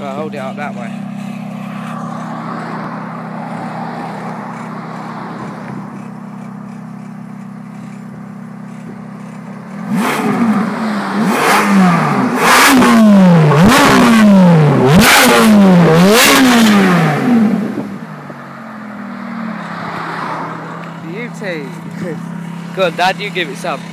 Right, hold it up that way. Beauty. Go on, Dad, you give it some.